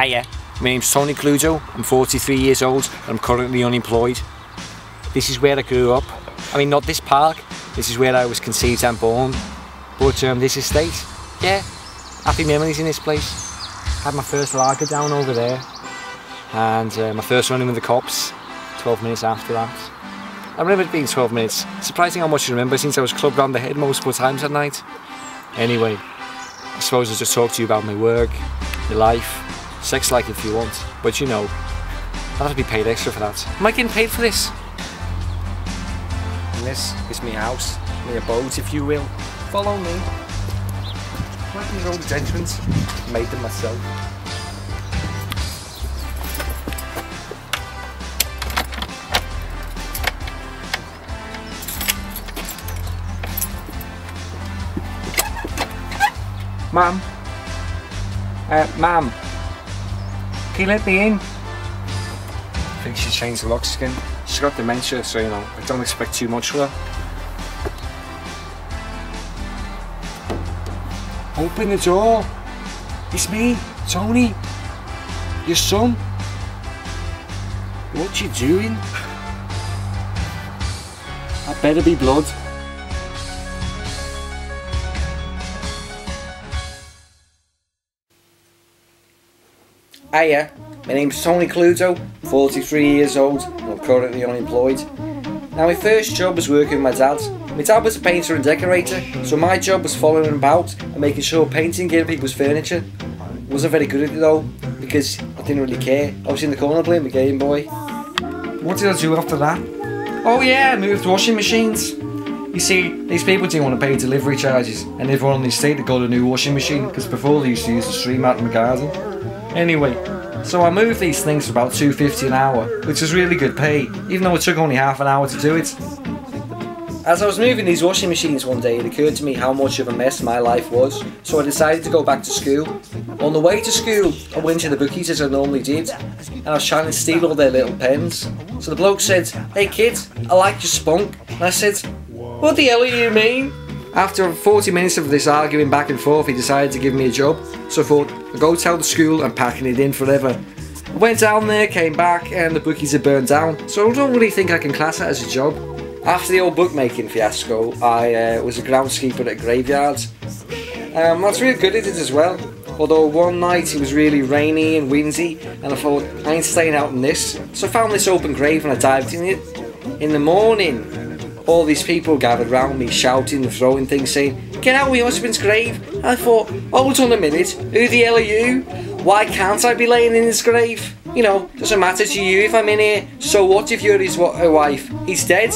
Hiya, my name's Tony Cluedo, I'm 43 years old and I'm currently unemployed. This is where I grew up. I mean, not this park, this is where I was conceived and born. But this estate, yeah, happy memories in this place. Had my first lager down over there and my first run in with the cops 12 minutes after that. I remember it being 12 minutes. Surprising how much I remember since I was clubbed round the head multiple times that night. Anyway, I suppose I'll just talk to you about my work, my life, sex life if you want, but you know, I'll have to be paid extra for that. Am I getting paid for this? And this is my house, my abode if you will. Follow me. Like these old entrance, made them myself. Mum? Mum? Can you let me in? I think she changed the locks again. She's got dementia, so you know, I don't expect too much for her. Open the door! It's me, Tony! Your son! What you doing? I better be blood. Hiya, my name's Tony Cluedo, 43 years old and I'm currently unemployed. Now my first job was working with my dad. My dad was a painter and decorator, so my job was following him about and making sure painting gave people's furniture. I wasn't very good at it though, because I didn't really care. I was in the corner playing the Game Boy. What did I do after that? Oh yeah, I moved washing machines. You see, these people didn't want to pay delivery charges and everyone on the estate had got a new washing machine because before they used to use the stream out in the garden. Anyway, so I moved these things for about $2.50 an hour, which was really good pay, even though it took only half an hour to do it. As I was moving these washing machines one day, it occurred to me how much of a mess my life was, so I decided to go back to school. On the way to school, I went to the bookies as I normally did, and I was trying to steal all their little pens. So the bloke said, "Hey kid, I like your spunk," and I said, "What the hell do you mean?" After 40 minutes of this arguing back and forth, he decided to give me a job, so I thought, I'll go tell the school I'm packing it in forever. I went down there, came back, and the bookies had burned down, so I don't really think I can class it as a job. After the old bookmaking fiasco, I was a groundskeeper at a graveyard. I was really good at it as well, although one night it was really rainy and windy, and I thought, I ain't staying out in this, so I found this open grave and I dived in it. In the morning, all these people gathered round me shouting and throwing things saying, "Get out of your husband's grave." And I thought, hold on a minute, who the hell are you? Why can't I be laying in his grave? You know, doesn't matter to you if I'm in here, so what if you're his wife? He's dead.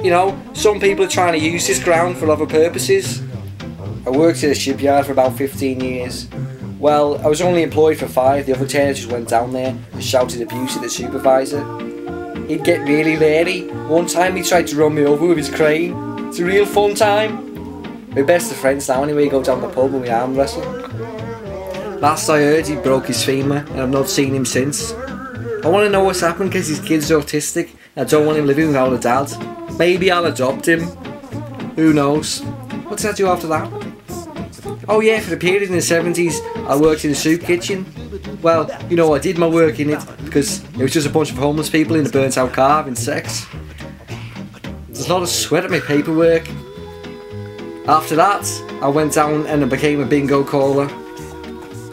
You know, some people are trying to use this ground for other purposes. I worked at a shipyard for about 15 years. Well, I was only employed for 5, the other 10 just went down there and shouted abuse at the supervisor. He'd get really leery. One time he tried to run me over with his crane. It's a real fun time. We're best of friends now anyway, go down the pub and we arm wrestle. Last I heard he broke his femur and I've not seen him since. I want to know what's happened because his kid's autistic and I don't want him living without a dad. Maybe I'll adopt him. Who knows? What did I do after that? Oh yeah, for a period in the 70s I worked in a soup kitchen. Well, you know, I did my work in it because it was just a bunch of homeless people in a burnt out car having sex. There's a lot of sweat at my paperwork. After that, I went down and I became a bingo caller.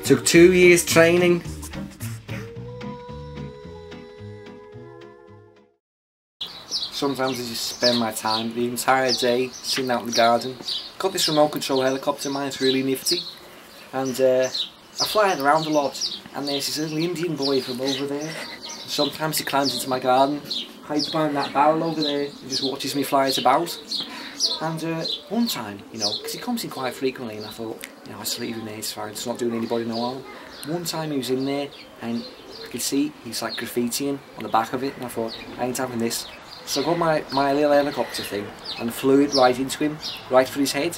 Took 2 years training. Sometimes I just spend my time the entire day sitting out in the garden. Got this remote control helicopter of mine, it's really nifty. And I fly it around a lot, and there's this little Indian boy from over there. Sometimes he climbs into my garden, hides behind that barrel over there, and just watches me fly it about. And one time, you know, because he comes in quite frequently, and I thought, you know, I just leave him there, it's fine, it's not doing anybody no harm. One time he was in there, and I could see he's like graffitiing on the back of it, and I thought, I ain't having this. So I got my little helicopter thing, and flew it right into him, right for his head.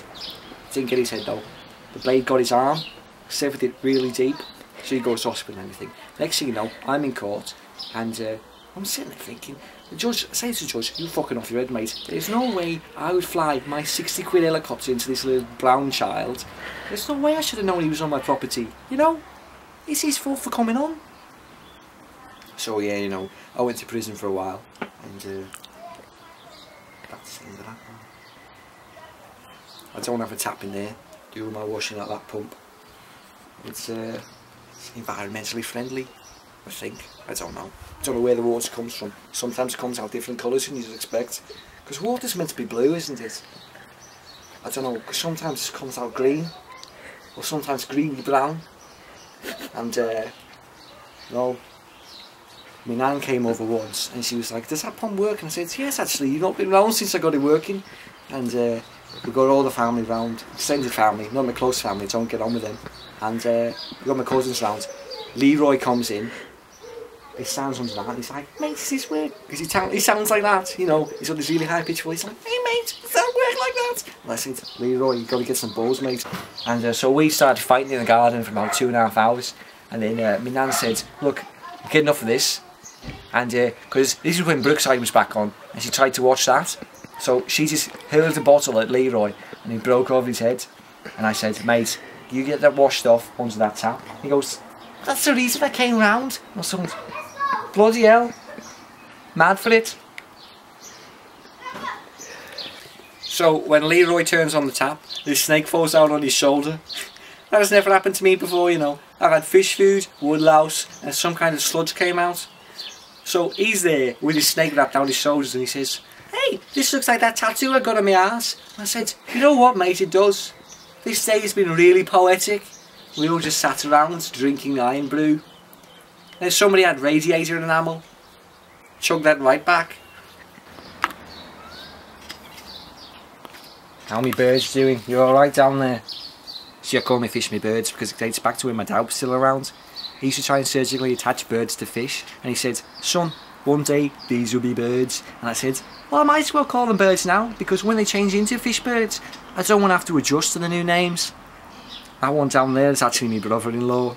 Didn't get his head though. The blade got his arm, severed it really deep, so he goes to hospital and everything. Next thing you know, I'm in court, and I'm sitting there thinking, the judge, I say to the judge, "You're fucking off your head, mate. There's no way I would fly my 60 quid helicopter into this little brown child. There's no way I should have known he was on my property, you know?" it's his fault for coming on. So yeah, you know, I went to prison for a while, and that's the end of that. I don't have a tap in there, do my washing at that pump. It's environmentally friendly, I think. I don't know. I don't know where the water comes from. Sometimes it comes out different colours than you'd expect. Because water's meant to be blue, isn't it? I don't know, because sometimes it comes out green, or sometimes greeny brown. And no, my nan came over once and she was like, does that pump work? And I said, yes, actually, you've not been round since I got it working. And we got all the family round, extended family, not my close family, don't get on with them. And we got my cousins round. Leroy comes in, he stands under that and he's like, mate, does this work? Because he sounds like that, you know, he's got this really high pitched voice, like, hey mate, does that work like that? And I said, Leroy, you've got to get some balls, mate. And so we started fighting in the garden for about 2.5 hours. And then my nan said, look, get enough of this. And because this is when Brookside was back on, and she tried to watch that. So she just hurled the bottle at Leroy and he broke over his head. And I said, mate, you get that washed off onto that tap. He goes, that's the reason I came round. Or something. Bloody hell. Mad for it. So when Leroy turns on the tap, this snake falls out on his shoulder. That has never happened to me before, you know. I've had fish food, woodlouse, and some kind of sludge came out. So he's there with his snake wrapped down his shoulders and he says, hey, this looks like that tattoo I got on my arse. I said, you know what, mate, it does. This day has been really poetic. We all just sat around drinking iron brew. Then somebody had radiator enamel. Chugged that right back. How me birds doing? You alright down there? See, I call my fish my birds because it dates back to when my dad was still around. He used to try and surgically attach birds to fish, and he said, son, one day these will be birds. And I said, well, I might as well call them birds now, because when they change into fish birds, I don't want to have to adjust to the new names. That one down there is actually my brother-in-law.